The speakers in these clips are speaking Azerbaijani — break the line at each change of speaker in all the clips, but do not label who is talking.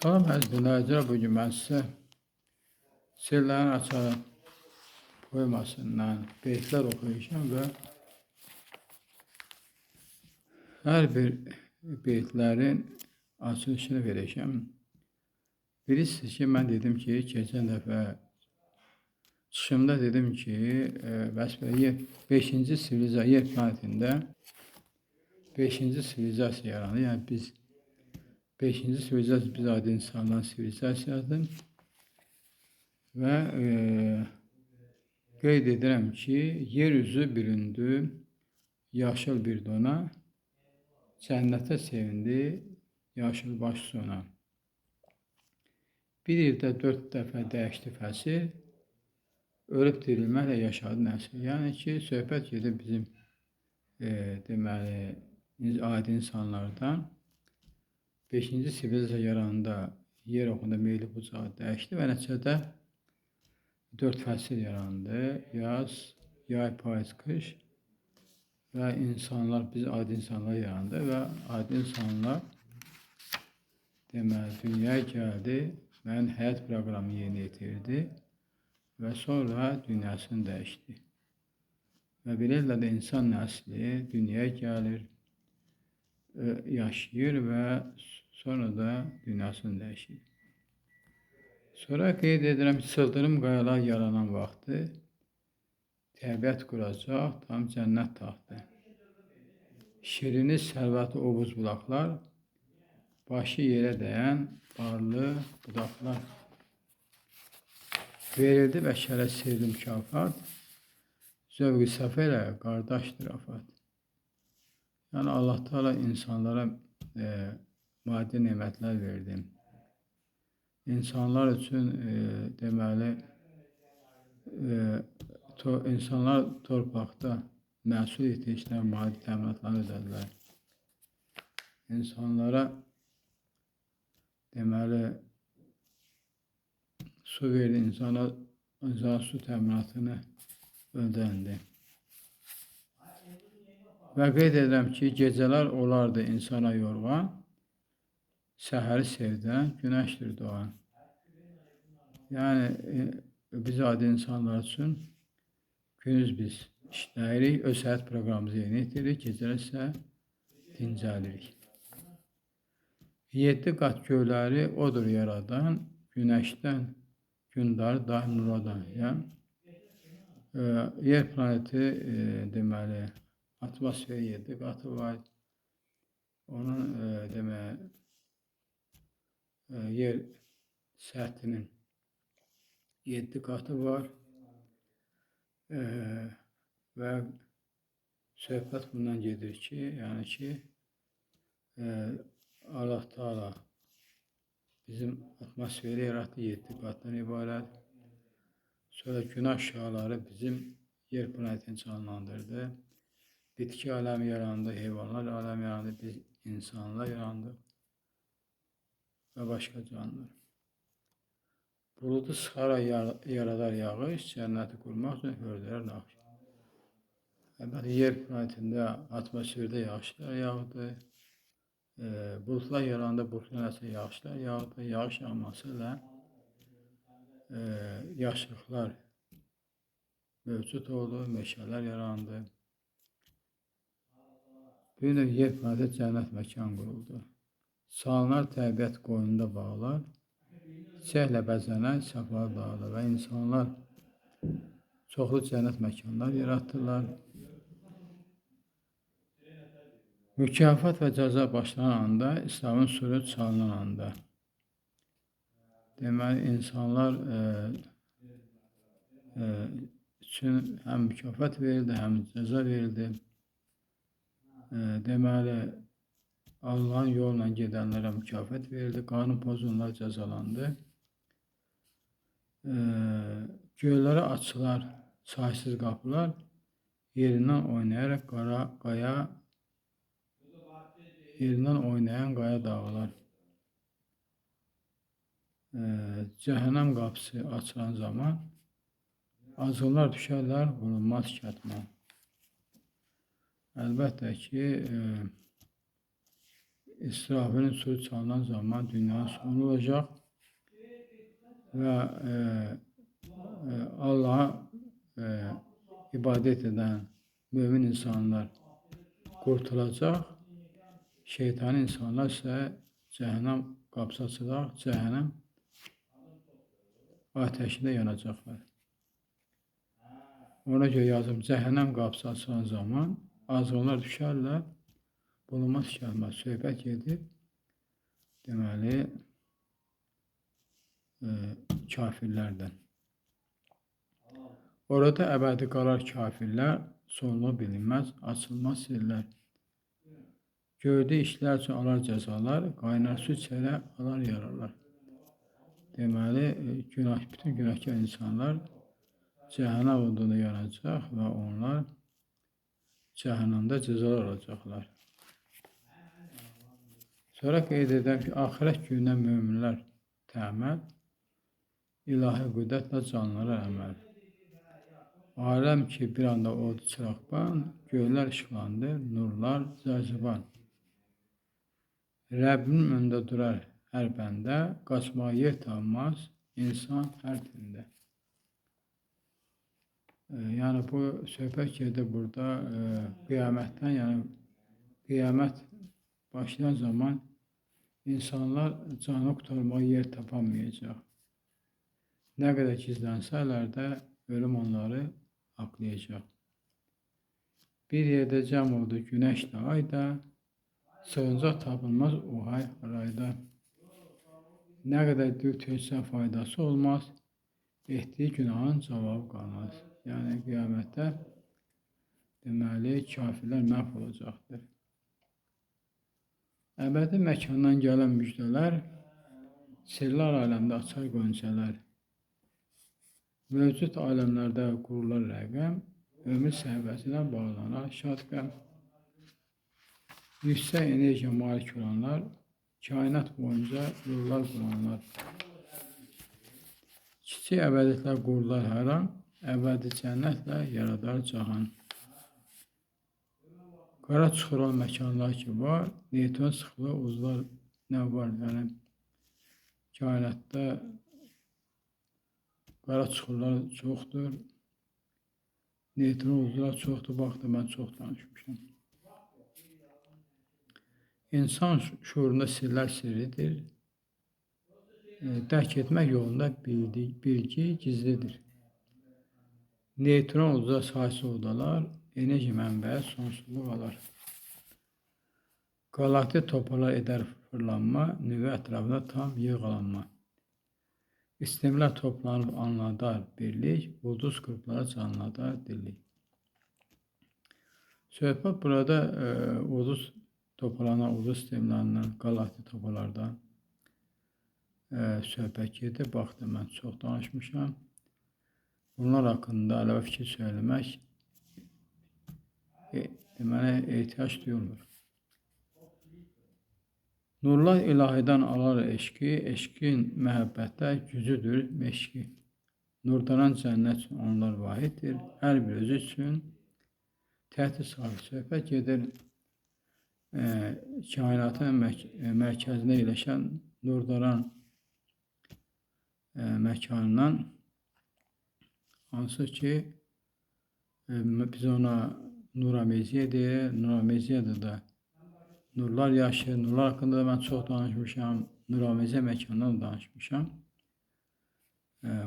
Salam əziz dinləyicilər, bugün mən sizə Sirlərin Açarı poemasından beytlər oxuyacağım və hər bir beytlərin açılışını verəcəm. Bilirsiniz ki, mən dedim ki, keçən dəfə çıxışımda dedim ki, bəs 5-ci sivilizasiya yer planetində 5-ci sivilizasiya yaranır. Yəni biz 5-ci sivilizasiya biz adi insanların sivilizasiyasıdır. Və qeyd edirəm ki, yer üzü büründü yaşıl bir dona, cənnətə sevindi yaşıl baş sona. Bir ildə 4 dəfə dəyişdi fəsil, ölüb dirilməklə yaşadı nəsil. Yəni ki, söhbət gedir bizim deməli, adi insanlardan. 5-ci sivilizasiya yarananda yer oxunda meyli bucağı dəyişdi və nəticədə 4 fəsil yarandı. Yaz, yay, payız, qış və insanlar, biz adi insanlar yarandı və adi insanlar deməli dünyaya gəldi, mənim həyat proqramı yerinə yetirdi və sonra dünyasını dəyişdi. Və beləliklə də insan nəsli dünyaya gəlir, yaşayır və sonra da dünyasını dəyişir. Sonra qeyd edirəm ki, sıldırım qayalar yaranan vaxtı təbiət quracaq tam cənnət taxtı. Şirini sərvəti ovuz bulaqlar, başı yerə dəyən barlı budaqlar. Verildi bəşərə sirri mükafat, zövq-i səfə ilə qardaşdır afat. Yəni Allah Teala insanlara maddi nemətlər verdi. İnsanlar üçün deməli insanlar torpaqda məhsul ehtiyaclarına maddi təminatlarını ödədilər. İnsanlara deməli su verdi, insana su təminatını ödəndi. Və qeyd edirəm ki, gecələr olardı insana yorğan, səhəri sevdən günəşdir doğan. Yəni biz adi insanlar üçün gündüz biz işləyirik, öz həyat proqramımızı yerinə yetiririk, gecələr isə dincəlirik. 7 qat göyləri odur yaradan, günəşdən gündarı daim nuradan. Yəni yer planeti deməli atmosferi 7 qatı var. Onun deməli yer səthinin 7 qatı var və söhbət bundan gedir ki, yəni ki, Allah Teala bizim atmosferi yaratdı 7 qatdan ibarət. Sonra günəş şüaları bizim yer planetini canlandırdı. Bitki aləmi yarandı, heyvanlar aləmi yarandı, biz insanlar yarandı və başqa canlılar. Buludu sıxaraq yaradar yağış, cənnəti qurmaq üçün hördərər naxış. Əlbəttə, yer planetində, atmosferdə yağışlar yağdı. Buludlar yarandı, buludlar nəticəsində yağışlar yağdı. Yağış yağması ilə yaşılıqlar mövcud oldu, meşələr yarandı. Bir də yer planetində cənnət məkan quruldu. Salınlar təbiət qoynunda bağlar, çiçəklə bəzənən səfalı dağlar və insanlar çoxlu cənnət məkanlar yaratdılar. Mükafat və cəza başlanan anda, İslamın suru çalınan anda. Deməli, insanlar üçün həm mükafat verildi, həm cəza verildi. Deməli, Allah'ın yoluna gedənlərə mükafat verildi, qanun pozanlar cəzalandı. Göylərə açılar saysız qapılar, yerindən oynayaraq yerindən oynayan qaya dağlar. Cəhənnəm qapısı açılan zaman, azğınlar düşərlər bulunmaz kətmə. Əlbəttə ki, İsrafilin sözü çalınan zaman dünyanın sonu olacak ve Allah'a ibadet eden mümin insanlar kurtulacak. Şeytan insanlar ise cehennem kapısı açılacak, cehennem ateşinde yanacaklar. Ona göre yazım, cehennem kapısı açılan zaman azgınlar düşərlər, bulunmaz gəlməz. Söhbət gedir, deməli, kafirlərdən. Orada əbədi qalar kafirlər, sonluğu bilinməz, açılmaz sirlər. Gördüyü işlər üçün alar cəzalar, qaynar su içərə alar yararlar. Deməli, bütün günahkar insanlar cəhənnəm odunda yanacaq və onlar cəhənnəmdə cəzalar alacaqlar. Sonra qeyd edirəm ki, axirət günündə möminlər təməl, ilahi qüdrətlə canlılara əməl. Aləm ki, bir anda oldu çıraqban, göylər işıqlandı, nurlar cəziban. Rəbbinin önündə durar hər bəndə, qaçmağa yer tapmaz insan hər dində. Yəni bu söhbət gedir burada qiyamətdən, yəni qiyamət başlayan zaman insanlar canı qurtarmağa yer tapamayacaq. Nə qədər gizlənsələr də ölüm onları haqlayacaq. Bir yerdə cəm oldu günəş də ay da, sığıncaq tapılmaz o harayda. Nə qədər dil töksə faydası olmaz, etdiyi günahın cavabı qalmaz. Yəni qiyamətdə deməli kafirlər məhv olacaqdır. Əbədi məkandan gələn müjdələr, sirlər aləmdə açar qönçələr. Mövcud aləmlərdə qurular rəqəm, ömür səhvəsinə bağlanar şadqəm. Yüksək enerjiya malik olanlar, kainat boyunca yollar quranlar. Kiçik əbədiyyətlər qururlar hər an, əbədi cənnətlə yaradar cahan. Qara çuxur olan məkanlar ki var, neytron sıxlığı uzlar nə var? Yəni kainatda qara çuxurlar çoxdur, neytron uzlar çoxdur, baxdı mən çox danışmışam. İnsan şuurunda sirlər sirridir, dərk etmək yolunda bilgi gizlidir. Neytron uca sahəsi odalar, enerji mənbəyi sonsuzluq alar. Qalaktik topalar edər fırlanma, nüvə ətrafında tam yığılanma. İstimlər toplanıb anladar birlik, ulduz qrupları canladar dillik. Söhbət burada ulduz topalanan ulduz sistemlərindən, qalaktik topalardan söhbət gedir. Baxdım, mən çox danışmışam. Bunlar haqqında əlavə fikir söyləmək deməli ehtiyac duyulmur. Nurlar ilahidən alar eşqi, eşqin məhəbbətdə gücüdür meşqi. Nurdanan cənnət üçün onlar vahiddir, hər bir özü üçün təhdid sahibi. Söhbət gedir kainatın mərkəzində yerləşən nurdanan məkanından, hansı ki biz ona Nurameziyə deyir, Nurameziyədə də nurlar yaşayır. Nurlar haqqında da mən çox danışmışam, Nurameziyə məkandan da danışmışam.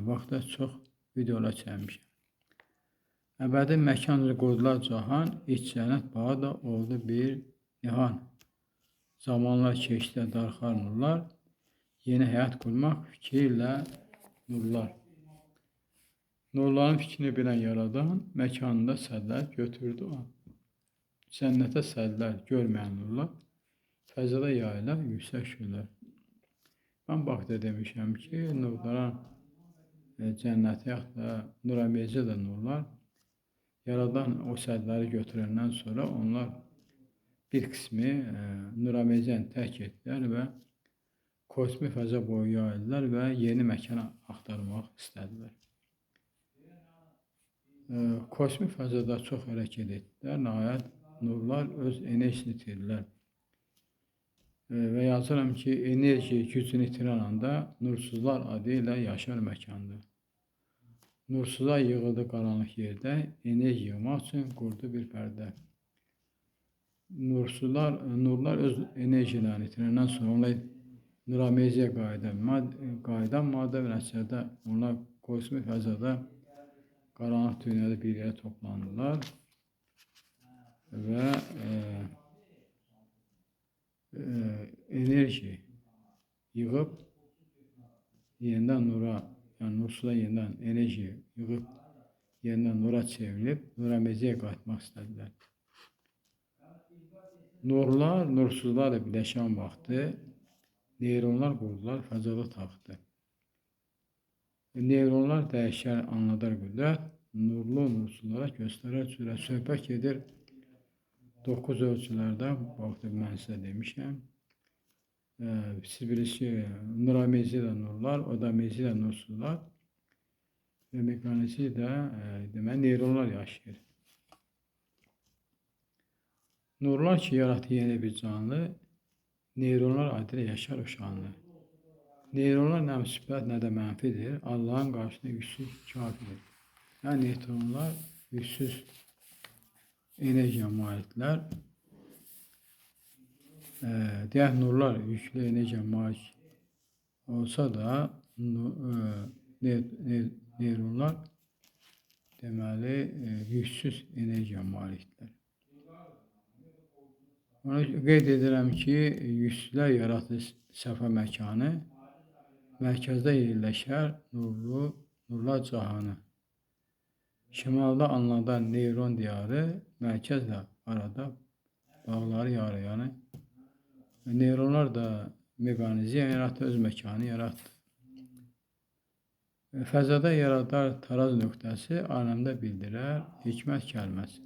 Vaxtda çox videolar çəkmişəm. Əbədi məkan qoydular cahan, iç cənnət bağı da oldu bir nihan. Zamanlar keçdi darxar nurlar, yeni həyat qurmaq fikirlə nurlar. Nurların fikrini bilən yaradan, məkanında sədlər götürdü o. Cənnətə sədlər görməyən nurlar, fəzada yayılar yüksək şükürlər. Mən vaxtda demişəm ki, nurdaran cənnəti yaxud da Nurameziyədə nurlar, yaradan o sədləri götürəndən sonra onlar bir qismi Nurameziyəni tərk etdilər və kosmik fəza boyu yayıldılar və yeni məkana axtarmaq istədilər. Kosmik fəzada çox hərəkət etdilər, nəhayət nurlar öz enerjisini itirdilər. Və yazıram ki, enerji gücünü itirən anda nursuzlar adı ilə yaşar məkanda. Nursuzlar yığıldı qaranlıq yerdə, enerji yığmaq üçün qurdu bir pərdə. Nurlar öz enerjilərini itirəndən sonra onlar nurameziyə qayıdan maddə və nəticədə onlar kosmik fəzada qaranlıq dünyada bir yerə toplandılar və enerji yığıb yenidən nura, yəni nursuza yenidən enerji yığıb yenidən nura çevrilib nurameziyə qayıtmaq istədilər. Nurlar nursuzlarla birləşən vaxtı neyronlar qurdular fəzada taxtı. Neyronlar dəyişər, anladar qüdrət, nurlu nursuzlara göstərər cürət. Söhbət gedir 9 ölçülərdə, vaxtı mən sizə demişəm. Siz bilirsiniz, nuramezi də nurlar, odamezi də nursuzlar və mekanizmi də deməli neyronlar yaşayır. Nurlar ki, yaratdı yeni bir canlı, neyronlar adı ilə yaşar o şanlı. Neyronlar nə müsbət, nə də mənfidir. Allahın qarşısında yüksüz kafirdir. Yəni, neytronlar yüksüz enerjiyə maliklər. Deyək, nurlar yüklü enerjiyə malik olsa da, neyronlar deməli, yüksüz enerjiyə malikdir. Ona qeyd edirəm ki, yüksüzlər yaratır səfa məkanı, mərkəzdə yerləşər nurlar cahanı. Şimalda anladan neyron diyarı, mərkəzlə arada bağları yarı. Yəni, neyronlar da meqanizm yaratır, öz məkanı yaratır. Fəzada yaradar taraz nöqtəsi aləmdə bildirər hikmət kəlməsi.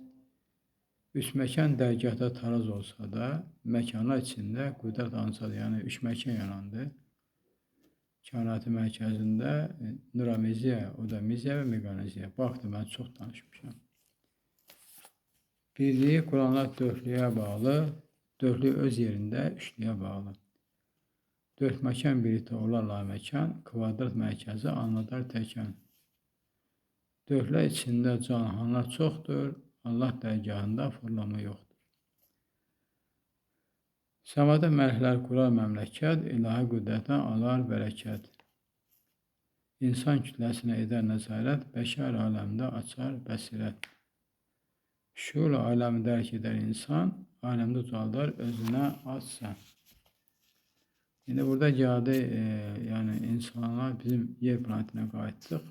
Üç məkan dərgahda taraz olsa da, məkanlar içində qüdrət ansadır. Yəni, üç məkan yarandı. Kainatı mərkəzində nurameziya, odamiziya və meqaniziya. Baxdı, mən çox danışmışam. Birliyi Quranlar dörtlüyə bağlı, dörtlü öz yerində üçlüyə bağlı. Dörd məkan birlikdə olar laməkan, kvadrat mərkəzi anladar təkan. Dördlər içində canahanlar çoxdur, Allah dərgahında fırlama yoxdur. Səmada mələklər qurar məmləkət, ilahi qüdrətdən alar bərəkət. İnsan kütləsinə edər nəzarət, bəşər aləmdə açar bəsirət. Şuur aləmi dərk edər insan, aləmdə ucaldar özünə açsan. İndi burada gəldi, yəni insanlar bizim yer planetinə qayıtdıq.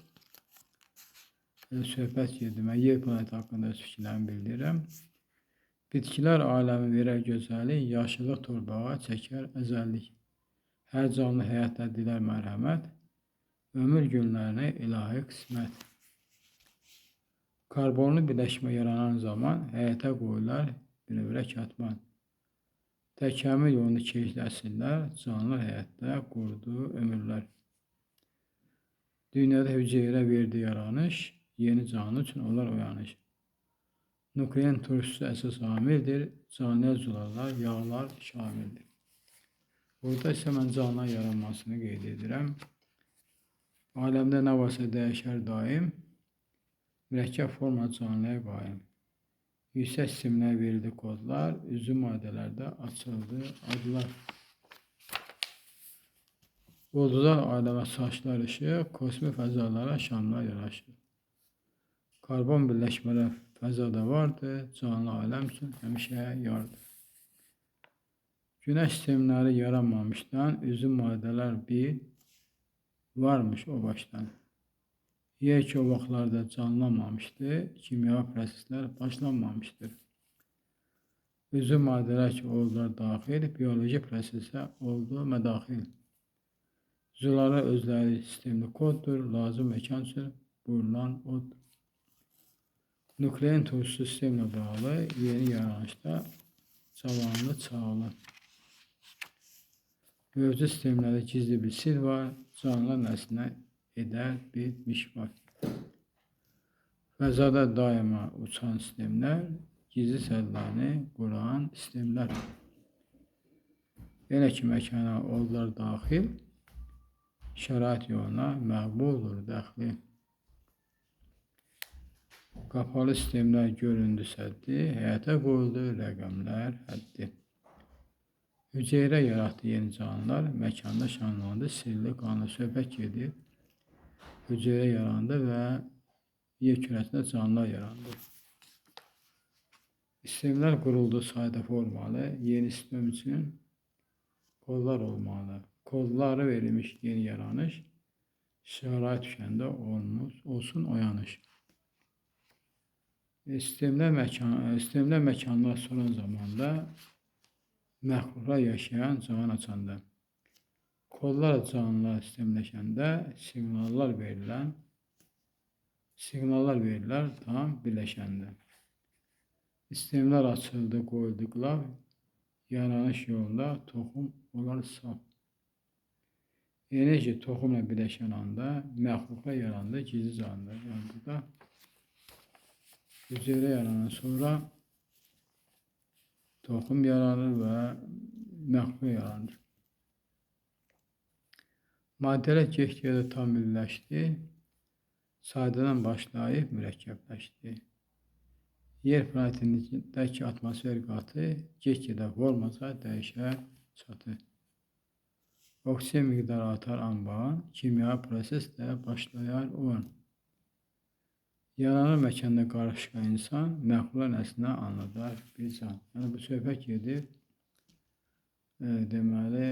Söhbət gedir, mən yer planeti haqqında öz fikirlərimi bildirirəm. Bitkilər aləmi verər gözəllik, yaşıllıq torbağa çəkər əzəllik. Hər canlı həyatda dilər mərhəmət, ömür günlərini ilahi qismət. Karbonlu birləşmə yaranan zaman həyata qoyular bir katman. Təkamül yolunu keçdi əsrlər, canlılar həyatda qurdu ömürlər. Dünyada hüceyrə verdi yaranış, yeni canlı üçün onlar oyanış. Nuklein turşusu əsas amildir, canlıya zularlar, yağlar şamildir. Burada isə mən canlılar yaranmasını qeyd edirəm. Aləmdə nə varsa dəyişər daim, mürəkkəb forma canlıya qaim. Yüksək sistemlər verildi kodlar, üzüm maddələrdə açıldı adlar. Ulduzlar aləmə saçlar işıq, kosmik fəzalara şamlar yaraşır. Karbon birləşmələr fəzada vardır, canlı aləm üçün həmişə yardır. Günəş sistemləri yaranmamışdan, üzüm maddələr bir varmış o başdan. Yer ki, o vaxtlarda canlanmamışdı, kimya proseslər başlanmamışdır. Üzüm maddələr ki, oldular daxil, biyoloji prosesə oldu mədaxil. Zulara özləri sistemli koddur, lazım məkan üçün buyurulan oddur. Nuklein turşusu sistemlə bağlı, yeni yaranışda cavanlı çağlı. Mövcud sistemlərdə gizli bir sir var, canlılar nəslinə edər bir mişvar. Fəzada daima uçan sistemlər, gizli sərlərini quran sistemlər. Elə ki məkana oldular daxil, şərait yoluna məqbuldur dəxli. Qapalı sistemlər göründü səddi, həyata qoyuldu rəqəmlər həddi. Hüceyrə yaratdı yeni canlılar, məkanda şanlandı, sirli qanlı söhbət gedir. Hüceyrə yarandı və yer kürəsində canlılar yarandı. Sistemlər quruldu sayda formalı, yeni sistem üçün kodlar olmalı. Kodları verilmiş yeni yaranış, şərait düşəndə olsun oyanış. Sistemlər məkanlar soran zamanda məxluqlar yaşayan can açanda. Kodlar canlılar sistemləşəndə siqnallar verirlər tam birləşəndə. Sistemlər açıldı, qoyuldu qlav, yaranış yolunda toxum olar saf. Enerji toxumla birləşən anda məxluqlar yarandı, gizli canlılar. Yəni burada hüceyrə yaranır, sonra toxum yaranır və məxluq yaranır. Maddələr get-gedə tam birləşdi, saydadan başlayıb mürəkkəbləşdi. Yer planetindəki atmosfer qatı get-gedə formaca dəyişər çatı. Oksigen miqdarı artar anbaan, kimyəvi proses də başlayar o an. Yaranır məkanda qarışqa insan, məxluqlar nəslinə anladar bir can. Yəni bu söhbət gedir, deməli,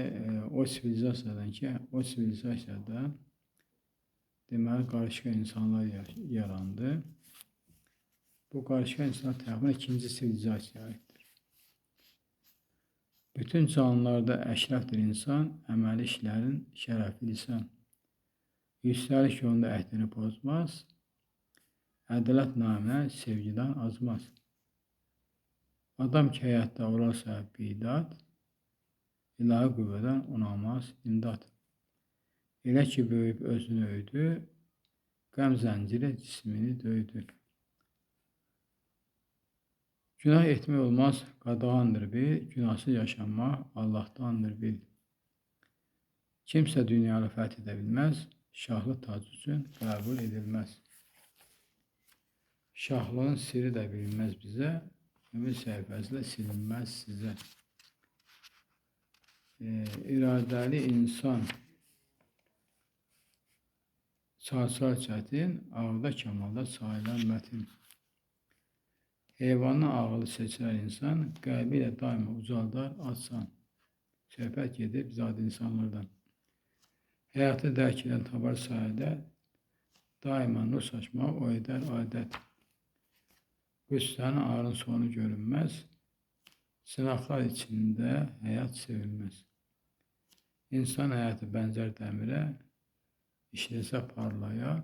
o sivilizasiyada deməli qarışqa insanlar yarandı. Bu qarışqa insanlar tərəfindən ikinci sivilizasiyaya aiddir. Bütün canlılarda əşrəfdir insan, əməli işlərin şərəfli lisan. Yüksəliş yolunda əhdini pozmaz, ədalət naminə sevgidən azmaz. Adam ki həyatda olarsa bidat, ilahi qüvvədən onamaz imdad. Elə ki böyüyüb özünü öydü, qəm zənciri cismini döydü. Günah etmək olmaz, qadağandır bil, günahsız yaşanmaq Allahdandır bil. Kimsə dünyanı fəth edə bilməz, şahlıq tac üçün qəbul edilməz. Şahlığın siri də bilinməz bizə, ömür səhifəsində silinməz sizə. İradəli insan çarçar çətin, ağda kamalda sayılan mətin. Heyvandan ağılı seçilər insan, qəlbi ilə daima ucaldar açsan. Söhbət gedir biz adi insanlardan. Həyatı dərk edən tapar səadət, daima nur saçmaq o edər adət. Qüssənin ağrın sonu görünməz, sınaqlar içində həyat sevilməz. İnsan həyatı bənzər dəmirə, işləsə parlayar,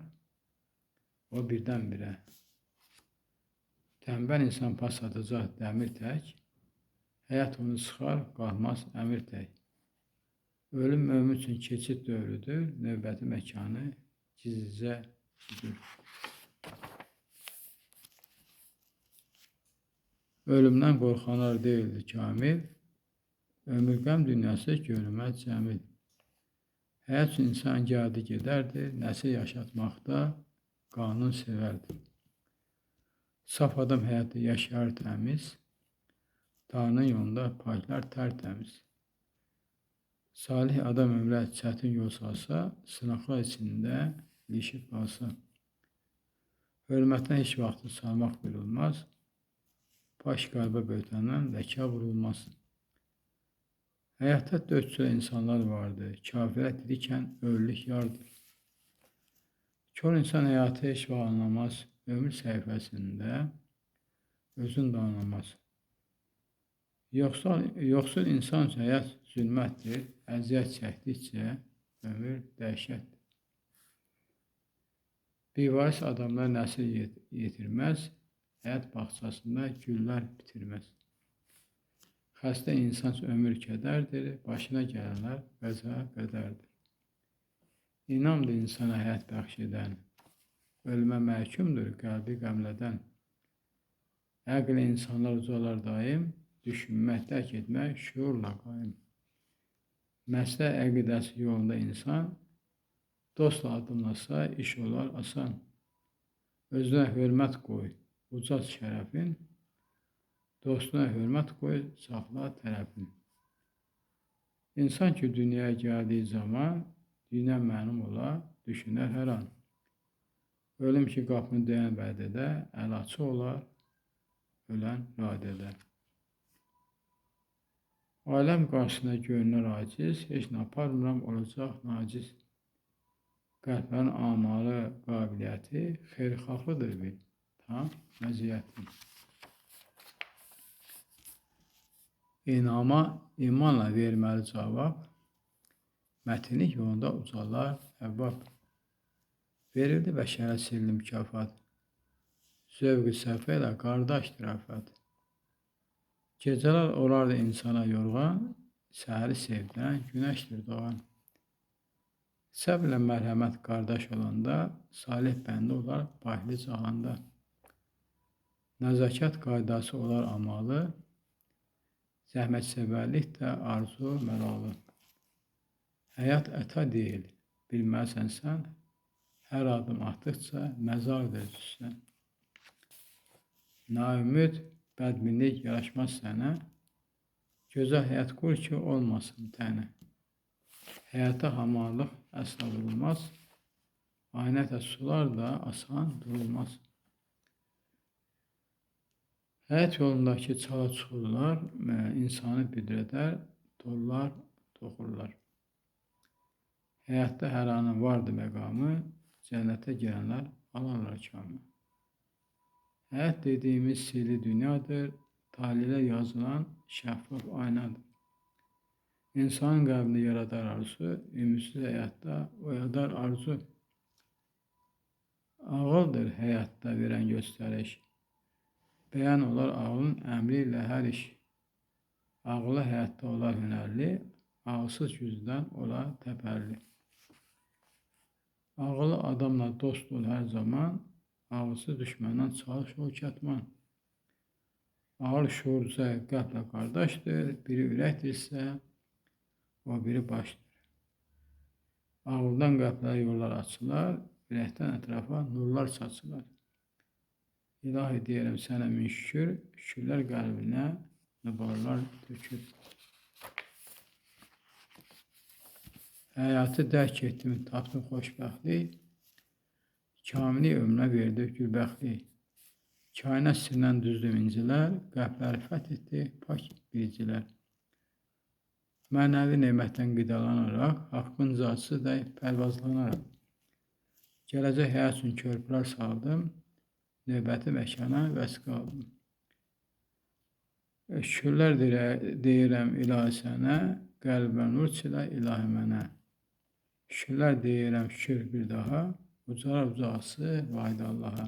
o birdən-birə. Tənbəl insan pas atacaq dəmir tək, həyat onu sıxar, qalmaz əmir tək. Ölüm mömin üçün keçid dövrüdür, növbəti məkanı gizlicə güdür. Ölümdən qorxanlar deyildi kamil, ömür qəm dünyası görünməz cəmil. Həyat üçün insan gəldi gedərdi, nəsil yaşatmaqda qanun sevərdi. Saf adam həyatı yaşayar təmiz, Tanrının yolunda paklar tərtəmiz. Salih adam ömrə çətin yol salsa, sınaqlar içində ilişib qalsa. Hörmətdən heç vaxtı salmaq bililmez, baş qəlbə böhtəndən ləkə vurulmaz. Həyatda dörd cür insanlar vardır, kafirət dirikən ölülük yardır. Kör insan həyatı heç vaxt anlamaz, ömür səhifəsində özün də anlamaz. Yoxsul insan üçün həyat zülmətdir, əziyyət çəkdikcə ömür dəhşətdir. Bivaris adamlar nəsil yetirməz, həyat bağçasında güllər bitirməz. Xəstə insan üçün ömür kədərdir, başına gələnlər qəza qədərdir. İnamdır insana həyat bəxş edən, ölümə məhkumdur qəlbi qəmlədən. Əqlə insanlar ucalar daim, düşünmək, dərk etmək şuurla qaim. Məslək əqidəsi yolunda insan dostla addımlasa iş olar asan. Özünə hörmət qoy, ucalt şərəfin, dostuna hörmət qoy, saxla tərəfin. İnsan ki dünyaya gəldiyi zaman dinə mənum ola, düşünər hər an. Ölüm ki qapını döyən vədədə, əl açıq olar, ölən radədə. Aləm qarşısında görünər aciz, heç nə aparmıram, olacaq naciz. Qəlblərin amalı qabiliyyəti xeyirxahlıdır bil, tam məziyyəti. İnama imanla verməli cavab, mətinlik yolunda ucalar əvvab. Verildi bəşərə sirli mükafat, zövq-ü səfə ilə qardaşdır əfət. Gecələr olardı insana yorğan, səhəri sevdən günəşdir doğan. Səbrlə mərhəmət qardaş olanda, salih bəndə olar bahli cahanda. Nəzakət qaydası olar amalı, zəhmətsevərlik də arzu məlalı. Həyat əta deyil, bilməlisən sən, hər adım atdıqca məzardır üstsən. Naümid, bədminlik yaraşmaz sənə, gözəl həyat qur ki, olmasın tənə. Həyata hamarlıq əsla vurulmaz, aynətə sular da asan durulmaz. Həyat yolundakı çala çuxurlar insanı büdrədər, torlar toxurlar. Həyatda hər anın vardı məqamı, cənnətə girənlər alarlar kamı. Həyat dediyimiz sirli dünyadır, taleyə yazılan şəffaf aynadır. İnsanın qəlbini yaradar arzu, ümidsiz həyatda oyadar arzu. Ağıldır həyatda verən göstəriş, bəyan olar ağlın əmri ilə hər iş. Ağılı həyatda olar hünərli, ağılsız gücdən olar təpərli. Ağılı adamla dost ol hər zaman, ağılsız düşməndən çalış ol kətman. Ağıl şuurca qəlblə qardaşdır, biri ürəkdirsə, o biri başdır. Ağıldan qəlblərə yollar açılar, ürəkdən ətrafa nurlar saçılar. İlahi deyirəm sənə min şükür, şükürlər qəlbinə nübarlar tökür. Həyatı dərk etdim, tapdım xoşbəxtlik, kamili ömrə verdi gülbəxtlik. Kainat sirrindən düzdüm incilər, qəlbləri fəth etdi pak biricilər. Mənəvi nemətdən qidalanaraq, haqqın cazısı da pərvazlanaraq. Gələcək həyat üçün körpülər saldım, növbəti məkana vəsq aldım. Şükürlər deyirəm ilahi sənə, qəlbə nur çilə ilahi mənə. Şükürlər deyirəm şükür bir daha, ucalar ucası vahid Allaha.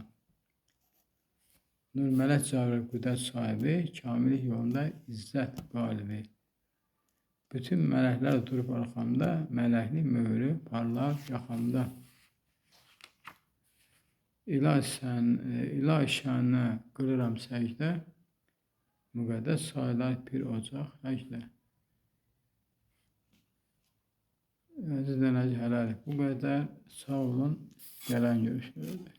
Nur mələk Cəbrəil qüdrət sahibi, kamilik yolunda izzət qalibi. Bütün mələklər durub arxamda, mələklik möhrü parlar yaxamda. İlahi şənə qırıram səcdə, müqəddəs sayılar bir ocaq həcdə. Əziz dinləyici, hələlik bu qədər. Sağ olun, gələn görüşlərdə.